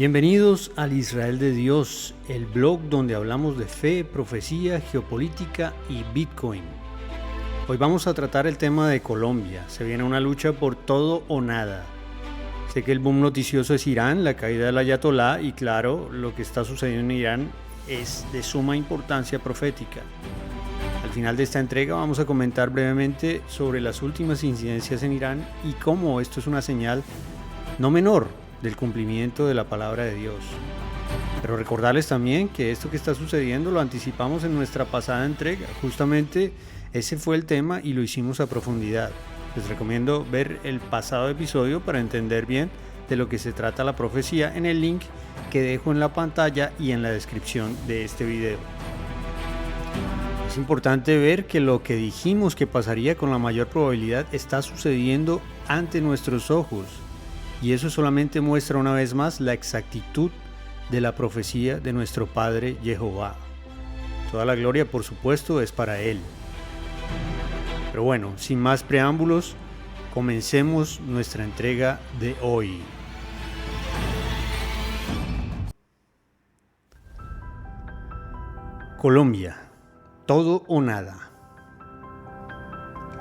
Bienvenidos al Israel de Dios, el blog donde hablamos de fe, profecía, geopolítica y Bitcoin. Hoy vamos a tratar el tema de Colombia. Se viene una lucha por todo o nada. Sé que el boom noticioso es Irán, la caída del ayatolá y claro, lo que está sucediendo en Irán es de suma importancia profética. Al final de esta entrega vamos a comentar brevemente sobre las últimas incidencias en Irán y cómo esto es una señal no menor del cumplimiento de la palabra de Dios. Pero recordarles también que esto que está sucediendo lo anticipamos en nuestra pasada entrega. Justamente ese fue el tema y lo hicimos a profundidad. Les recomiendo ver el pasado episodio para entender bien de lo que se trata la profecía en el link que dejo en la pantalla y en la descripción de este video. Es importante ver que lo que dijimos que pasaría con la mayor probabilidad está sucediendo ante nuestros ojos. Y eso solamente muestra una vez más la exactitud de la profecía de nuestro Padre Jehová. Toda la gloria, por supuesto, es para Él. Pero bueno, sin más preámbulos, comencemos nuestra entrega de hoy. Colombia, todo o nada.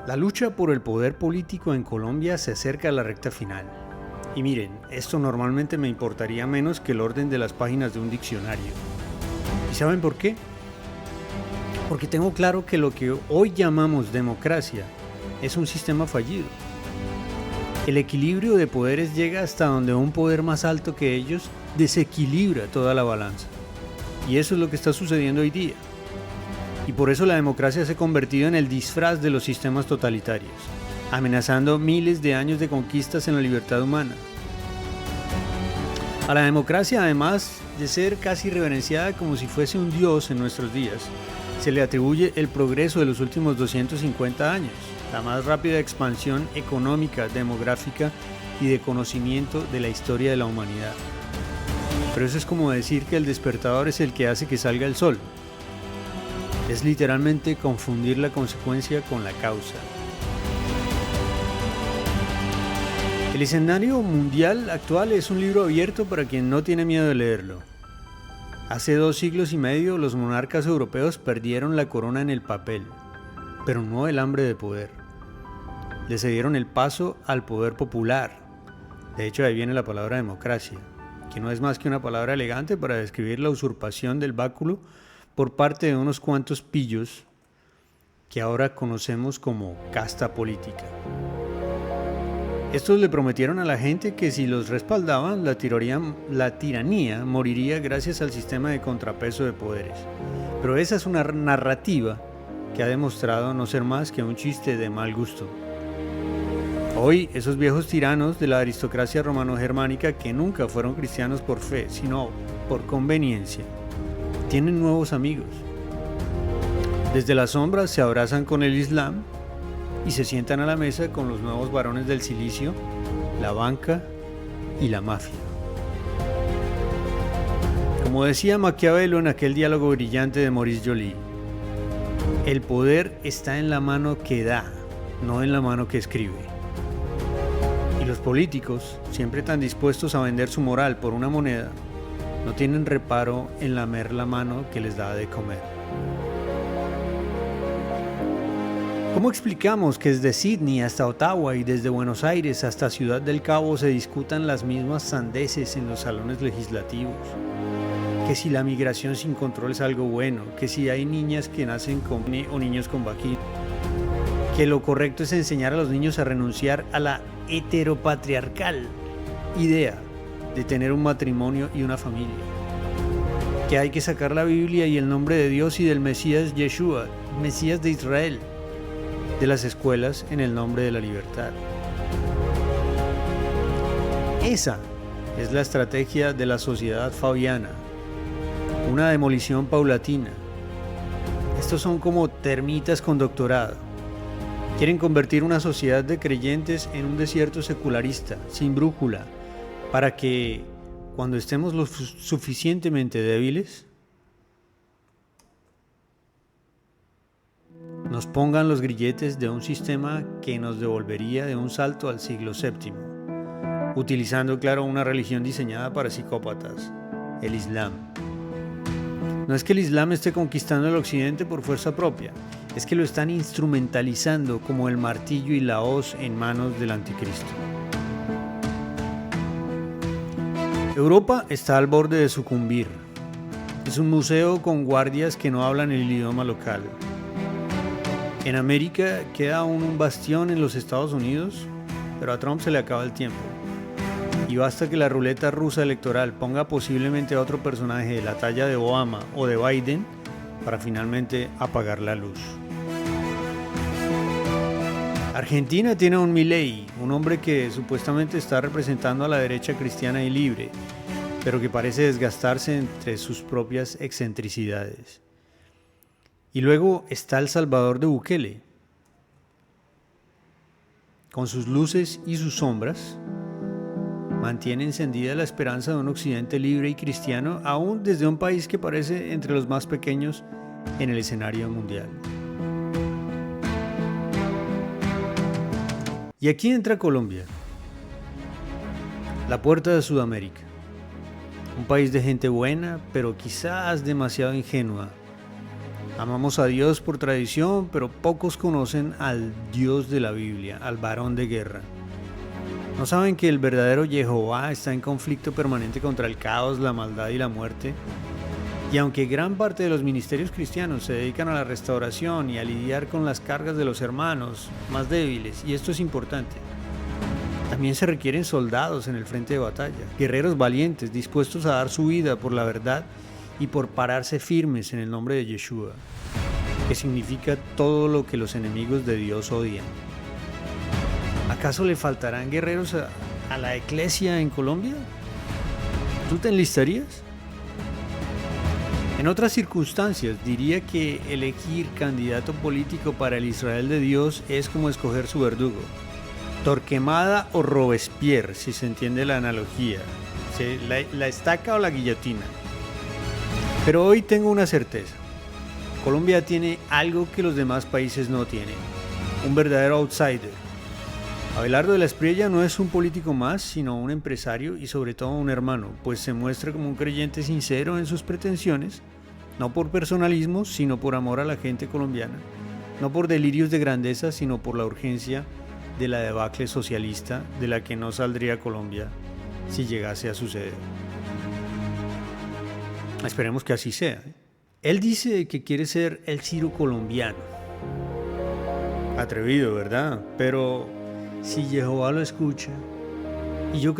La lucha por el poder político en Colombia se acerca a la recta final. Y miren, esto normalmente me importaría menos que el orden de las páginas de un diccionario. ¿Y saben por qué? Porque tengo claro que lo que hoy llamamos democracia es un sistema fallido. El equilibrio de poderes llega hasta donde un poder más alto que ellos desequilibra toda la balanza. Y eso es lo que está sucediendo hoy día. Y por eso la democracia se ha convertido en el disfraz de los sistemas totalitarios, amenazando miles de años de conquistas en la libertad humana. A la democracia, además de ser casi reverenciada como si fuese un dios en nuestros días, se le atribuye el progreso de los últimos 250 años, la más rápida expansión económica, demográfica y de conocimiento de la historia de la humanidad. Pero eso es como decir que el despertador es el que hace que salga el sol. Es literalmente confundir la consecuencia con la causa. El escenario mundial actual es un libro abierto para quien no tiene miedo de leerlo. Hace 2 siglos y medio los monarcas europeos perdieron la corona en el papel, pero no el hambre de poder. Le cedieron el paso al poder popular. De hecho, ahí viene la palabra democracia, que no es más que una palabra elegante para describir la usurpación del báculo por parte de unos cuantos pillos que ahora conocemos como casta política. Estos le prometieron a la gente que si los respaldaban, la tiranía moriría gracias al sistema de contrapeso de poderes. Pero esa es una narrativa que ha demostrado no ser más que un chiste de mal gusto. Hoy, esos viejos tiranos de la aristocracia romano-germánica que nunca fueron cristianos por fe, sino por conveniencia, tienen nuevos amigos. Desde las sombras se abrazan con el Islam y se sientan a la mesa con los nuevos varones del silicio, la banca y la mafia. Como decía Maquiavelo en aquel diálogo brillante de Maurice Joly, el poder está en la mano que da, no en la mano que escribe. Y los políticos, siempre tan dispuestos a vender su moral por una moneda, no tienen reparo en lamer la mano que les da de comer. ¿Cómo explicamos que desde Sydney hasta Ottawa y desde Buenos Aires hasta Ciudad del Cabo se discutan las mismas sandeces en los salones legislativos? Que si la migración sin control es algo bueno, que si hay niñas que nacen con pene o niños con vagina, que lo correcto es enseñar a los niños a renunciar a la heteropatriarcal idea de tener un matrimonio y una familia, que hay que sacar la Biblia y el nombre de Dios y del Mesías Yeshua, Mesías de Israel, de las escuelas en el nombre de la libertad. Esa es la estrategia de la sociedad fabiana, una demolición paulatina. Estos son como termitas con doctorado. Quieren convertir una sociedad de creyentes en un desierto secularista, sin brújula, para que cuando estemos lo suficientemente débiles, nos pongan los grilletes de un sistema que nos devolvería de un salto al siglo VII. utilizando, claro, una religión diseñada para psicópatas, el Islam. No es que el Islam esté conquistando el occidente por fuerza propia, es que lo están instrumentalizando como el martillo y la hoz en manos del anticristo. Europa está al borde de sucumbir. Es un museo con guardias que no hablan el idioma local. En América queda aún un bastión en los Estados Unidos, pero a Trump se le acaba el tiempo. Y basta que la ruleta rusa electoral ponga posiblemente a otro personaje de la talla de Obama o de Biden para finalmente apagar la luz. Argentina tiene a un Milei, un hombre que supuestamente está representando a la derecha cristiana y libre, pero que parece desgastarse entre sus propias excentricidades. Y luego está El Salvador de Bukele, con sus luces y sus sombras, mantiene encendida la esperanza de un occidente libre y cristiano, aún desde un país que parece entre los más pequeños en el escenario mundial. Y aquí entra Colombia, la puerta de Sudamérica, un país de gente buena, pero quizás demasiado ingenua. Amamos a Dios por tradición, pero pocos conocen al Dios de la Biblia, al varón de guerra. ¿No saben que el verdadero Jehová está en conflicto permanente contra el caos, la maldad y la muerte? Y aunque gran parte de los ministerios cristianos se dedican a la restauración y a lidiar con las cargas de los hermanos más débiles, y esto es importante, también se requieren soldados en el frente de batalla, guerreros valientes dispuestos a dar su vida por la verdad y por pararse firmes en el nombre de Yeshua, que significa todo lo que los enemigos de Dios odian. ¿Acaso le faltarán guerreros a la iglesia en Colombia? ¿Tú te enlistarías? En otras circunstancias, diría que elegir candidato político para el Israel de Dios es como escoger su verdugo. Torquemada o Robespierre, si se entiende la analogía. La estaca o la guillotina. Pero hoy tengo una certeza. Colombia tiene algo que los demás países no tienen. Un verdadero outsider. Abelardo de la Espriella no es un político más, sino un empresario y sobre todo un hermano, pues se muestra como un creyente sincero en sus pretensiones, no por personalismo, sino por amor a la gente colombiana, no por delirios de grandeza, sino por la urgencia de la debacle socialista de la que no saldría Colombia si llegase a suceder. Esperemos que así sea. Él dice que quiere ser el Ciro colombiano. Atrevido, ¿verdad? Pero si Jehová lo escucha, y yo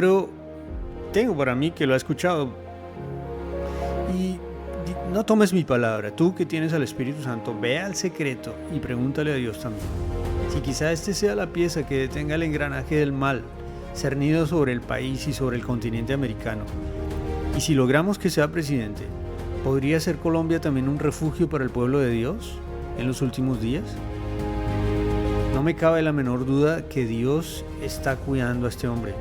tengo para mí que lo ha escuchado, y no tomes mi palabra, tú que tienes al Espíritu Santo, ve al secreto y pregúntale a Dios también. Si quizá este sea la pieza que detenga el engranaje del mal cernido sobre el país y sobre el continente americano, y si logramos que sea presidente, ¿podría ser Colombia también un refugio para el pueblo de Dios en los últimos días? No me cabe la menor duda que Dios está cuidando a este hombre.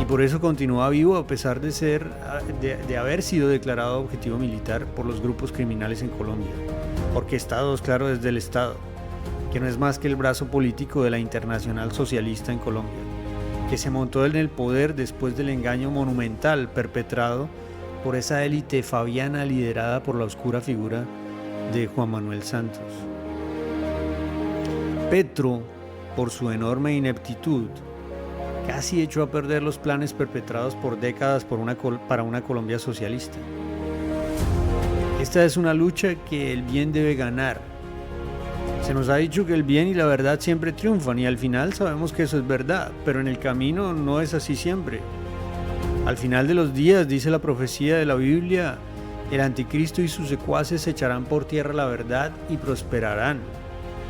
Y por eso continúa vivo a pesar de haber sido declarado objetivo militar por los grupos criminales en Colombia. Orquestados, claro, desde el Estado, que no es más que el brazo político de la Internacional Socialista en Colombia, que se montó en el poder después del engaño monumental perpetrado por esa élite fabiana liderada por la oscura figura de Juan Manuel Santos. Petro, por su enorme ineptitud, casi echó a perder los planes perpetrados por décadas para una Colombia socialista. Esta es una lucha que el bien debe ganar. Se nos ha dicho que el bien y la verdad siempre triunfan y al final sabemos que eso es verdad, pero en el camino no es así siempre. Al final de los días, dice la profecía de la Biblia, el anticristo y sus secuaces echarán por tierra la verdad y prosperarán.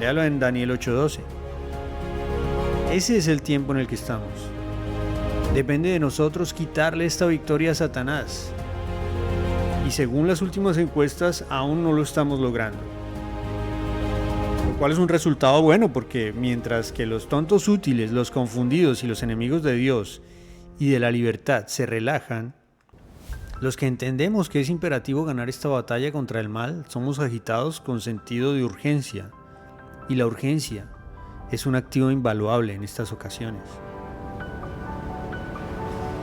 Léalo en Daniel 8:12. Ese es el tiempo en el que estamos. Depende de nosotros quitarle esta victoria a Satanás. Y según las últimas encuestas, aún no lo estamos logrando. Lo cual es un resultado bueno porque mientras que los tontos útiles, los confundidos y los enemigos de Dios y de la libertad se relajan, los que entendemos que es imperativo ganar esta batalla contra el mal somos agitados con sentido de urgencia. Y la urgencia es un activo invaluable en estas ocasiones.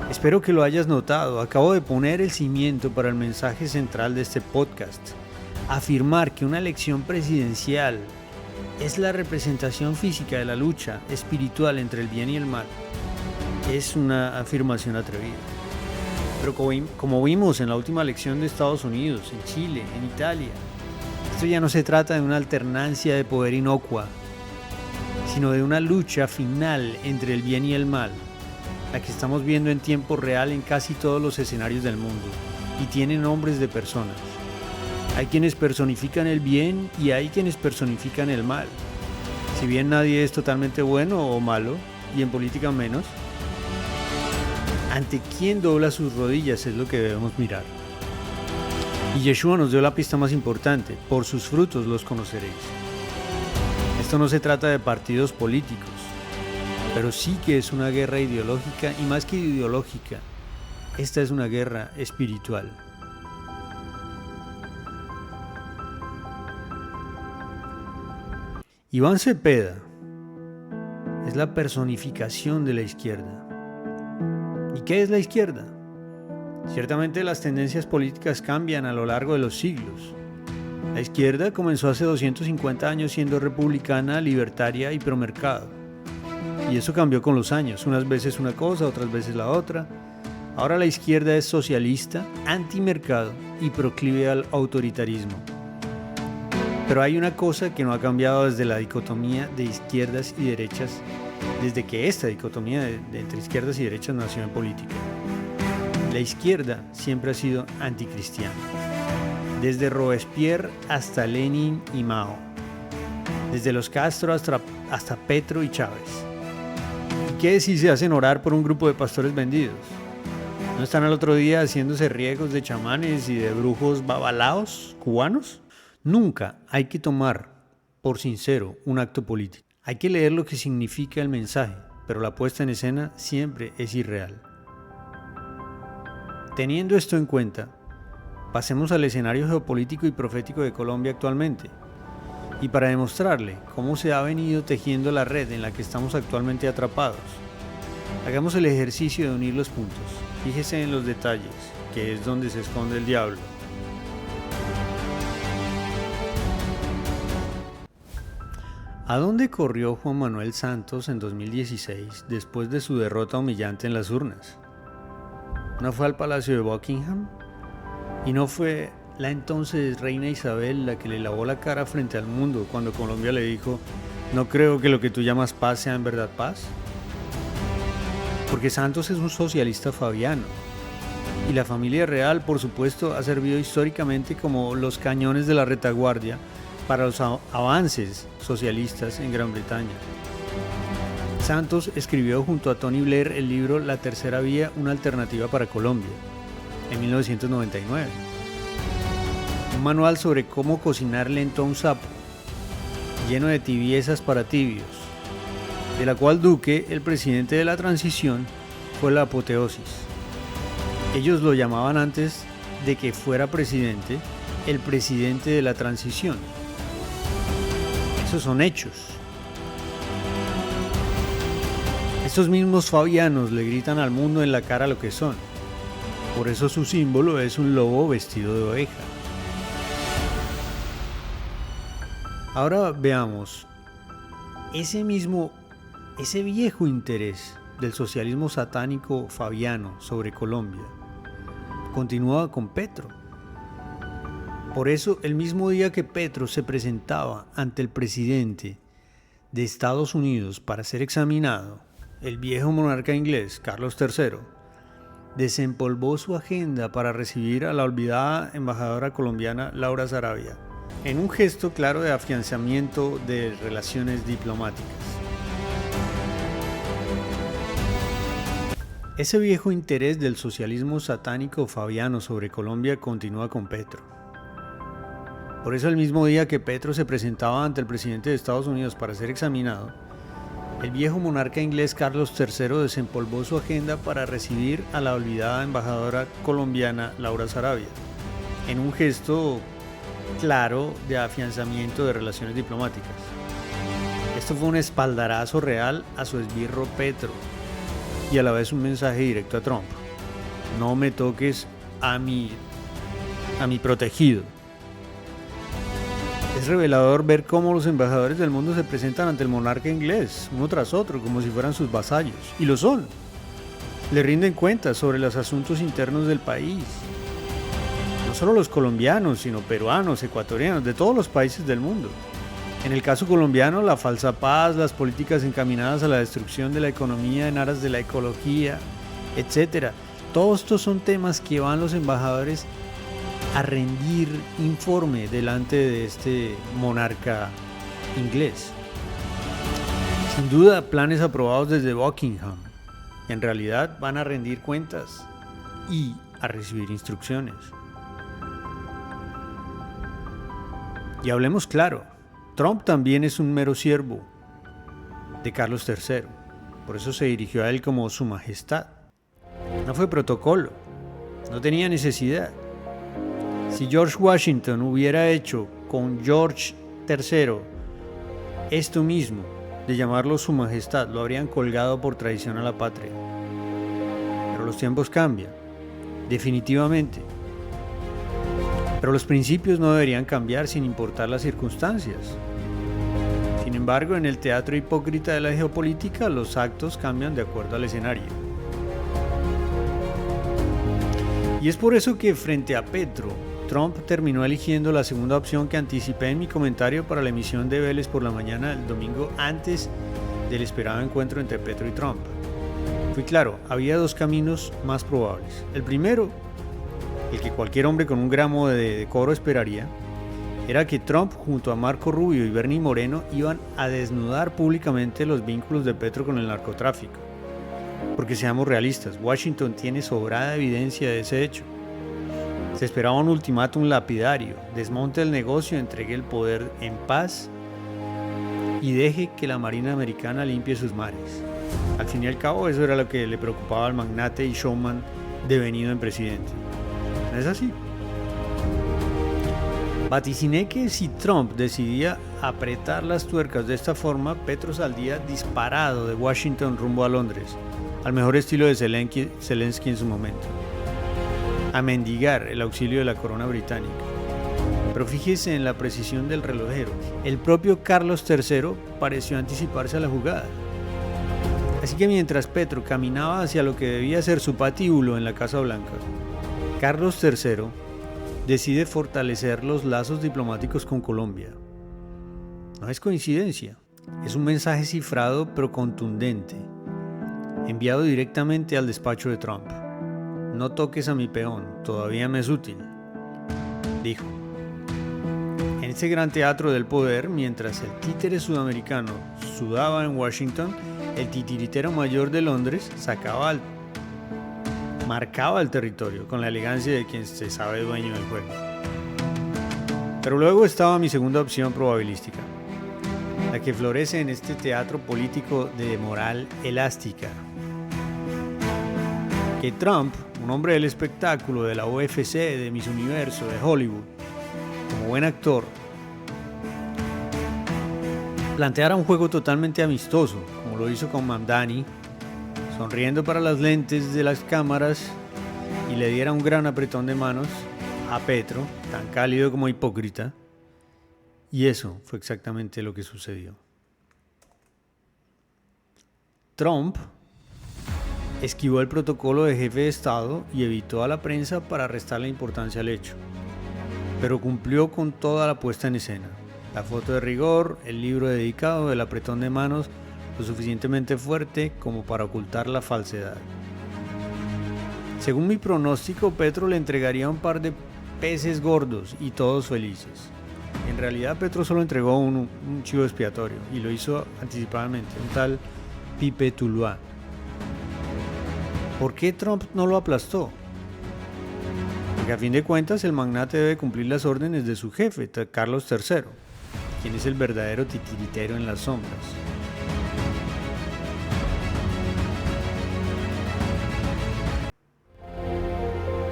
Espero que lo hayas notado, acabo de poner el cimiento para el mensaje central de este podcast. Afirmar que una elección presidencial es la representación física de la lucha espiritual entre el bien y el mal es una afirmación atrevida. Pero como vimos en la última elección de Estados Unidos, en Chile, en Italia, esto ya no se trata de una alternancia de poder inocua, sino de una lucha final entre el bien y el mal, la que estamos viendo en tiempo real en casi todos los escenarios del mundo, y tiene nombres de personas. Hay quienes personifican el bien y hay quienes personifican el mal. Si bien nadie es totalmente bueno o malo, y en política menos, ante quién dobla sus rodillas es lo que debemos mirar. Y Yeshua nos dio la pista más importante: por sus frutos los conoceréis. Esto no se trata de partidos políticos, pero sí que es una guerra ideológica, y más que ideológica, esta es una guerra espiritual. Iván Cepeda es la personificación de la izquierda. ¿Y qué es la izquierda? Ciertamente las tendencias políticas cambian a lo largo de los siglos. La izquierda comenzó hace 250 años siendo republicana, libertaria y promercado. Y eso cambió con los años, unas veces una cosa, otras veces la otra. Ahora la izquierda es socialista, antimercado y proclive al autoritarismo. Pero hay una cosa que no ha cambiado desde la dicotomía de izquierdas y derechas, desde que esta dicotomía de entre izquierdas y derechas nació en política. La izquierda siempre ha sido anticristiana, desde Robespierre hasta Lenin y Mao, desde los Castro hasta Petro y Chávez. ¿Y qué si se hacen orar por un grupo de pastores vendidos? ¿No están al otro día haciéndose riegos de chamanes y de brujos babalaos cubanos? Nunca hay que tomar por sincero un acto político. Hay que leer lo que significa el mensaje, pero la puesta en escena siempre es irreal. Teniendo esto en cuenta, pasemos al escenario geopolítico y profético de Colombia actualmente. Y para demostrarle cómo se ha venido tejiendo la red en la que estamos actualmente atrapados, hagamos el ejercicio de unir los puntos. Fíjese en los detalles, que es donde se esconde el diablo. ¿A dónde corrió Juan Manuel Santos en 2016 después de su derrota humillante en las urnas? ¿No fue al Palacio de Buckingham? ¿Y no fue la entonces reina Isabel la que le lavó la cara frente al mundo cuando Colombia le dijo: no creo que lo que tú llamas paz sea en verdad paz? Porque Santos es un socialista fabiano, y la familia real, por supuesto, ha servido históricamente como los cañones de la retaguardia para los avances socialistas en Gran Bretaña. Santos escribió junto a Tony Blair el libro La Tercera Vía, una alternativa para Colombia, en 1999. Un manual sobre cómo cocinar lento a un sapo, lleno de tibiezas para tibios, de la cual Duque, el presidente de la transición, fue la apoteosis. Ellos lo llamaban, antes de que fuera presidente, el presidente de la transición. Esos son hechos. Estos mismos fabianos le gritan al mundo en la cara lo que son. Por eso su símbolo es un lobo vestido de oveja. Ahora veamos, ese viejo interés del socialismo satánico fabiano sobre Colombia continúa con Petro. Por eso, el mismo día que Petro se presentaba ante el presidente de Estados Unidos para ser examinado, el viejo monarca inglés, Carlos III, desempolvó su agenda para recibir a la olvidada embajadora colombiana Laura Sarabia, en un gesto claro de afianzamiento de relaciones diplomáticas. Ese viejo interés del socialismo satánico fabiano sobre Colombia continúa con Petro. Por eso, el mismo día que Petro se presentaba ante el presidente de Estados Unidos para ser examinado, el viejo monarca inglés Carlos III desempolvó su agenda para recibir a la olvidada embajadora colombiana Laura Sarabia, en un gesto claro de afianzamiento de relaciones diplomáticas. Esto fue un espaldarazo real a su esbirro Petro y a la vez un mensaje directo a Trump. no me toques a mi protegido. Es revelador ver cómo los embajadores del mundo se presentan ante el monarca inglés, uno tras otro, como si fueran sus vasallos. Y lo son. Le rinden cuentas sobre los asuntos internos del país. No solo los colombianos, sino peruanos, ecuatorianos, de todos los países del mundo. En el caso colombiano, la falsa paz, las políticas encaminadas a la destrucción de la economía en aras de la ecología, etc. Todos estos son temas que van los embajadores a rendir informe delante de este monarca inglés. Sin duda, planes aprobados desde Buckingham. En realidad van a rendir cuentas y a recibir instrucciones. Y hablemos claro, Trump también es un mero siervo de Carlos III. Por eso se dirigió a él como Su Majestad. No fue protocolo, no tenía necesidad. Si George Washington hubiera hecho con George III esto mismo, de llamarlo Su Majestad, lo habrían colgado por traición a la patria. Pero los tiempos cambian, definitivamente. Pero los principios no deberían cambiar sin importar las circunstancias. Sin embargo, en el teatro hipócrita de la geopolítica, los actos cambian de acuerdo al escenario. Y es por eso que frente a Petro, Trump terminó eligiendo la segunda opción que anticipé en mi comentario para la emisión de Vélez por la mañana el domingo antes del esperado encuentro entre Petro y Trump. Fui claro, había dos caminos más probables. El primero, el que cualquier hombre con un gramo de decoro esperaría, era que Trump junto a Marco Rubio y Bernie Moreno iban a desnudar públicamente los vínculos de Petro con el narcotráfico. Porque seamos realistas, Washington tiene sobrada evidencia de ese hecho. Se esperaba un ultimátum lapidario: desmonte el negocio, entregue el poder en paz y deje que la Marina Americana limpie sus mares. Al fin y al cabo, eso era lo que le preocupaba al magnate y showman devenido en presidente. ¿No es así? Vaticiné que si Trump decidía apretar las tuercas de esta forma, Petro saldría disparado de Washington rumbo a Londres, al mejor estilo de Zelensky en su momento, a mendigar el auxilio de la corona británica. Pero fíjese en la precisión del relojero. El propio Carlos III pareció anticiparse a la jugada. Así que mientras Petro caminaba hacia lo que debía ser su patíbulo en la Casa Blanca, Carlos III decide fortalecer los lazos diplomáticos con Colombia. No es coincidencia, es un mensaje cifrado pero contundente, enviado directamente al despacho de Trump. No toques a mi peón, todavía me es útil, dijo. En ese gran teatro del poder, mientras el títere sudamericano sudaba en Washington, el titiritero mayor de Londres marcaba el territorio con la elegancia de quien se sabe dueño del juego. Pero luego estaba mi segunda opción probabilística, la que florece en este teatro político de moral elástica. Que Trump, un hombre del espectáculo, de la UFC, de Miss Universo, de Hollywood, como buen actor, planteara un juego totalmente amistoso, como lo hizo con Mamdani, sonriendo para las lentes de las cámaras, y le diera un gran apretón de manos a Petro, tan cálido como hipócrita. Y eso fue exactamente lo que sucedió. Trump esquivó el protocolo de jefe de Estado y evitó a la prensa para restarle importancia al hecho, pero cumplió con toda la puesta en escena. La foto de rigor, el libro dedicado, el apretón de manos, lo suficientemente fuerte como para ocultar la falsedad. Según mi pronóstico, Petro le entregaría un par de peces gordos y todos felices. En realidad, Petro solo entregó un chivo expiatorio y lo hizo anticipadamente, un tal Pipe Tuluá. ¿Por qué Trump no lo aplastó? Porque a fin de cuentas el magnate debe cumplir las órdenes de su jefe, Carlos III, quien es el verdadero titiritero en las sombras.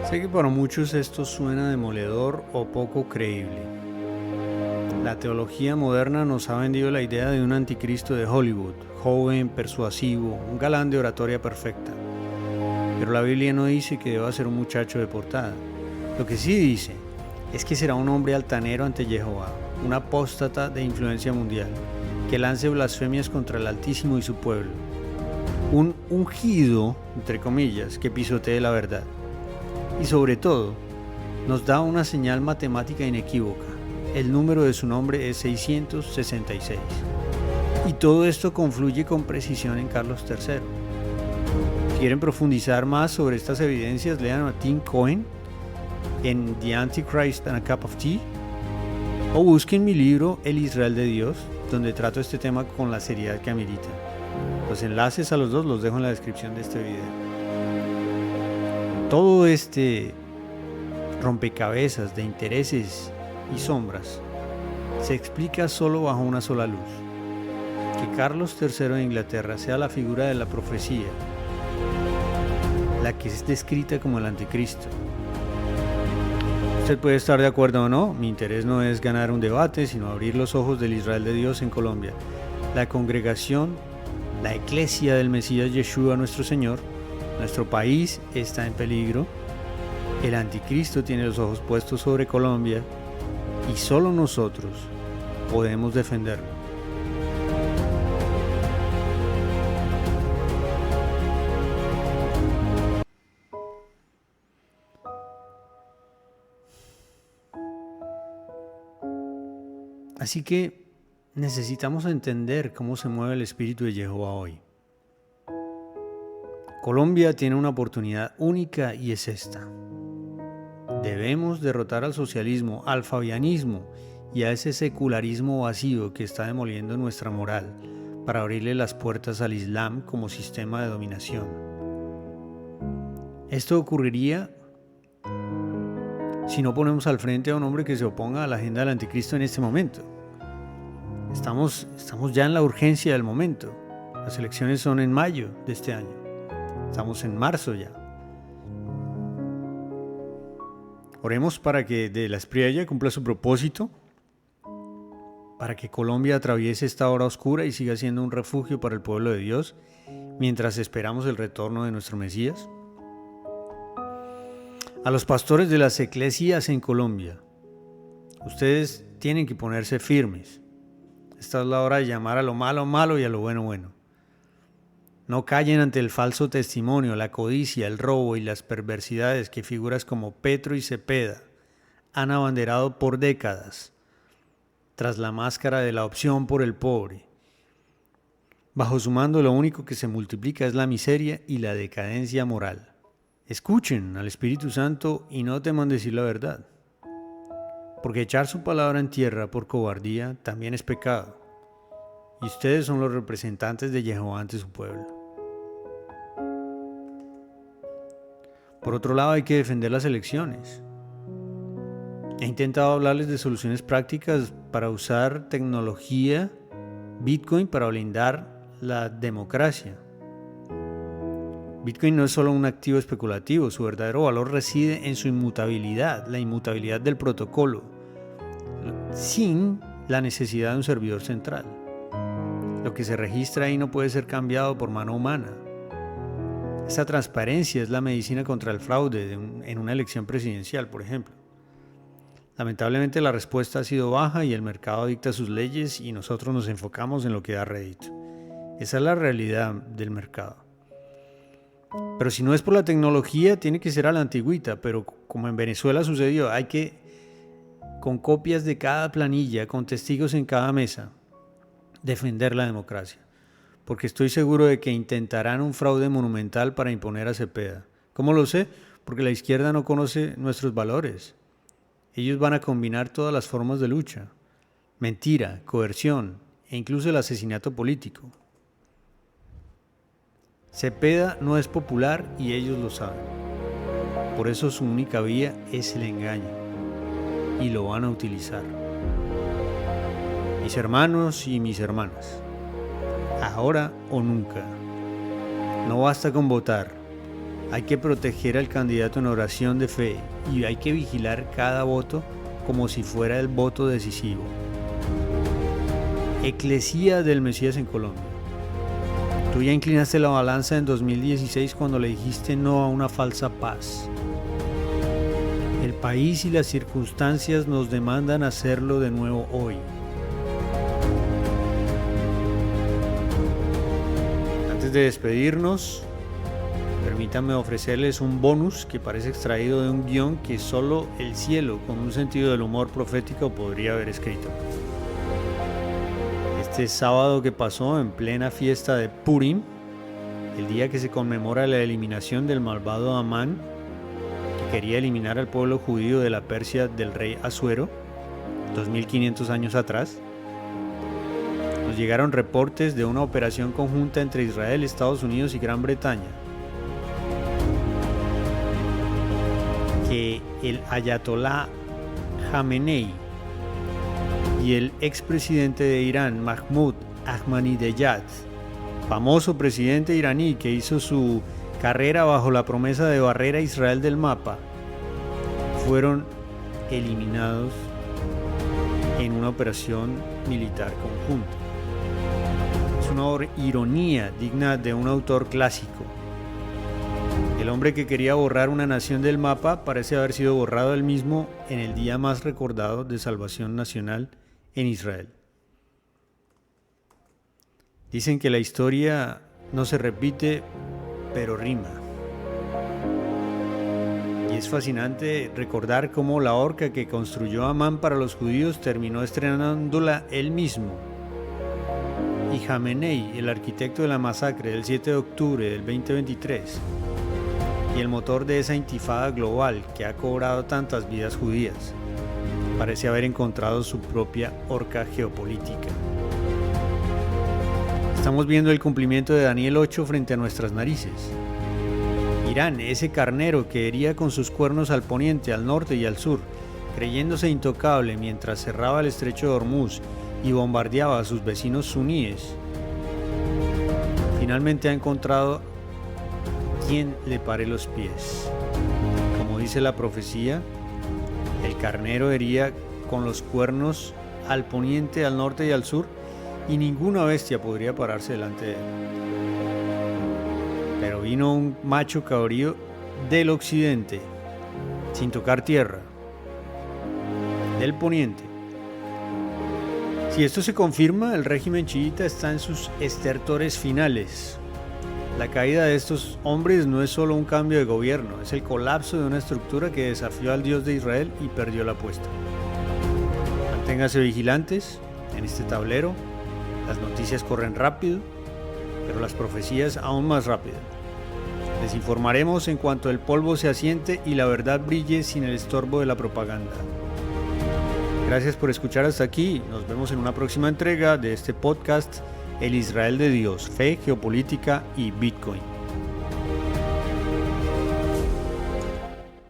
Sé que para muchos esto suena demoledor o poco creíble. La teología moderna nos ha vendido la idea de un anticristo de Hollywood, joven, persuasivo, un galán de oratoria perfecta. pero la Biblia no dice que deba ser un muchacho de portada. Lo que sí dice es que será un hombre altanero ante Jehová, un apóstata de influencia mundial, que lance blasfemias contra el Altísimo y su pueblo, un ungido, entre comillas, que pisotee la verdad. Y sobre todo, nos da una señal matemática inequívoca. El número de su nombre es 666. Y todo esto confluye con precisión en Carlos III. ¿Quieren profundizar más sobre estas evidencias? Lean a Tim Cohen en The Antichrist and a Cup of Tea, o busquen mi libro El Israel de Dios, donde trato este tema con la seriedad que amerita. Los enlaces a los dos los dejo en la descripción de este video. Todo este rompecabezas de intereses y sombras se explica solo bajo una sola luz: que Carlos III de Inglaterra sea la figura de la profecía, la que es descrita como el anticristo. Usted puede estar de acuerdo o no, mi interés no es ganar un debate, sino abrir los ojos del Israel de Dios en Colombia. La congregación, la eclesia del Mesías Yeshua nuestro Señor, nuestro país está en peligro. El anticristo tiene los ojos puestos sobre Colombia y solo nosotros podemos defenderlo. Así que necesitamos entender cómo se mueve el espíritu de Jehová hoy. Colombia tiene una oportunidad única y es esta. Debemos derrotar al socialismo, al fabianismo y a ese secularismo vacío que está demoliendo nuestra moral para abrirle las puertas al Islam como sistema de dominación. Esto ocurriría si no ponemos al frente a un hombre que se oponga a la agenda del anticristo en este momento. Estamos ya en la urgencia del momento. Las elecciones son en mayo de este año. Estamos en marzo ya. Oremos para que de la Espriella cumpla su propósito, para que Colombia atraviese esta hora oscura y siga siendo un refugio para el pueblo de Dios mientras esperamos el retorno de nuestro Mesías. A los pastores de las eclesias en Colombia, ustedes tienen que ponerse firmes. Esta es la hora de llamar a lo malo malo y a lo bueno bueno. No callen ante el falso testimonio, la codicia, el robo y las perversidades que figuras como Petro y Cepeda han abanderado por décadas, tras la máscara de la opción por el pobre. Bajo su mando lo único que se multiplica es la miseria y la decadencia moral. Escuchen al Espíritu Santo y no teman decir la verdad, porque echar su palabra en tierra por cobardía también es pecado, y ustedes son los representantes de Jehová ante su pueblo. Por otro lado, hay que defender las elecciones. He intentado hablarles de soluciones prácticas para usar tecnología, Bitcoin, para blindar la democracia. Bitcoin no es solo un activo especulativo, su verdadero valor reside en su inmutabilidad, la inmutabilidad del protocolo, sin la necesidad de un servidor central. Lo que se registra ahí no puede ser cambiado por mano humana. Esa transparencia es la medicina contra el fraude en una elección presidencial, por ejemplo. Lamentablemente la respuesta ha sido baja y el mercado dicta sus leyes y nosotros nos enfocamos en lo que da rédito. Esa es la realidad del mercado. Pero si no es por la tecnología, tiene que ser a la antigüita, pero como en Venezuela sucedió, hay que, con copias de cada planilla, con testigos en cada mesa, defender la democracia. Porque estoy seguro de que intentarán un fraude monumental para imponer a Cepeda. ¿Cómo lo sé? Porque la izquierda no conoce nuestros valores. Ellos van a combinar todas las formas de lucha: mentira, coerción e incluso el asesinato político. Cepeda no es popular y ellos lo saben. Por eso su única vía es el engaño y lo van a utilizar. Mis hermanos y mis hermanas, ahora o nunca. No basta con votar. Hay que proteger al candidato en oración de fe y hay que vigilar cada voto como si fuera el voto decisivo. Eclesía del Mesías en Colombia. Tú ya inclinaste la balanza en 2016 cuando le dijiste no a una falsa paz. El país y las circunstancias nos demandan hacerlo de nuevo hoy. Antes de despedirnos, permítanme ofrecerles un bonus que parece extraído de un guión que solo el cielo, con un sentido del humor profético, podría haber escrito. Este sábado que pasó en plena fiesta de Purim, el día que se conmemora la eliminación del malvado Amán, que quería eliminar al pueblo judío de la Persia del rey Asuero, 2500 años atrás, nos llegaron reportes de una operación conjunta entre Israel, Estados Unidos y Gran Bretaña, que el ayatolá Jamenei y el expresidente de Irán, Mahmoud Ahmadinejad, famoso presidente iraní que hizo su carrera bajo la promesa de barrer a Israel del mapa, fueron eliminados en una operación militar conjunta. Es una ironía digna de un autor clásico. El hombre que quería borrar una nación del mapa parece haber sido borrado él mismo en el día más recordado de salvación nacional en Israel. Dicen que la historia no se repite, pero rima. Y es fascinante recordar cómo la horca que construyó Amán para los judíos terminó estrenándola él mismo. Y Jamenei, el arquitecto de la masacre del 7 de octubre del 2023, y el motor de esa intifada global que ha cobrado tantas vidas judías, parece haber encontrado su propia horca geopolítica. Estamos viendo el cumplimiento de Daniel 8 frente a nuestras narices. Irán, ese carnero que hería con sus cuernos al poniente, al norte y al sur, creyéndose intocable mientras cerraba el estrecho de Hormuz y bombardeaba a sus vecinos suníes, finalmente ha encontrado quien le pare los pies. Como dice la profecía, el carnero hería con los cuernos al poniente, al norte y al sur, y ninguna bestia podría pararse delante de él. Pero vino un macho cabrío del occidente, sin tocar tierra, del poniente. Si esto se confirma, el régimen chiita está en sus estertores finales. La caída de estos hombres no es solo un cambio de gobierno, es el colapso de una estructura que desafió al Dios de Israel y perdió la apuesta. Manténganse vigilantes en este tablero. Las noticias corren rápido, pero las profecías aún más rápido. Les informaremos en cuanto el polvo se asiente y la verdad brille sin el estorbo de la propaganda. Gracias por escuchar hasta aquí. Nos vemos en una próxima entrega de este podcast, El Israel de Dios, Fe, Geopolítica y Bitcoin.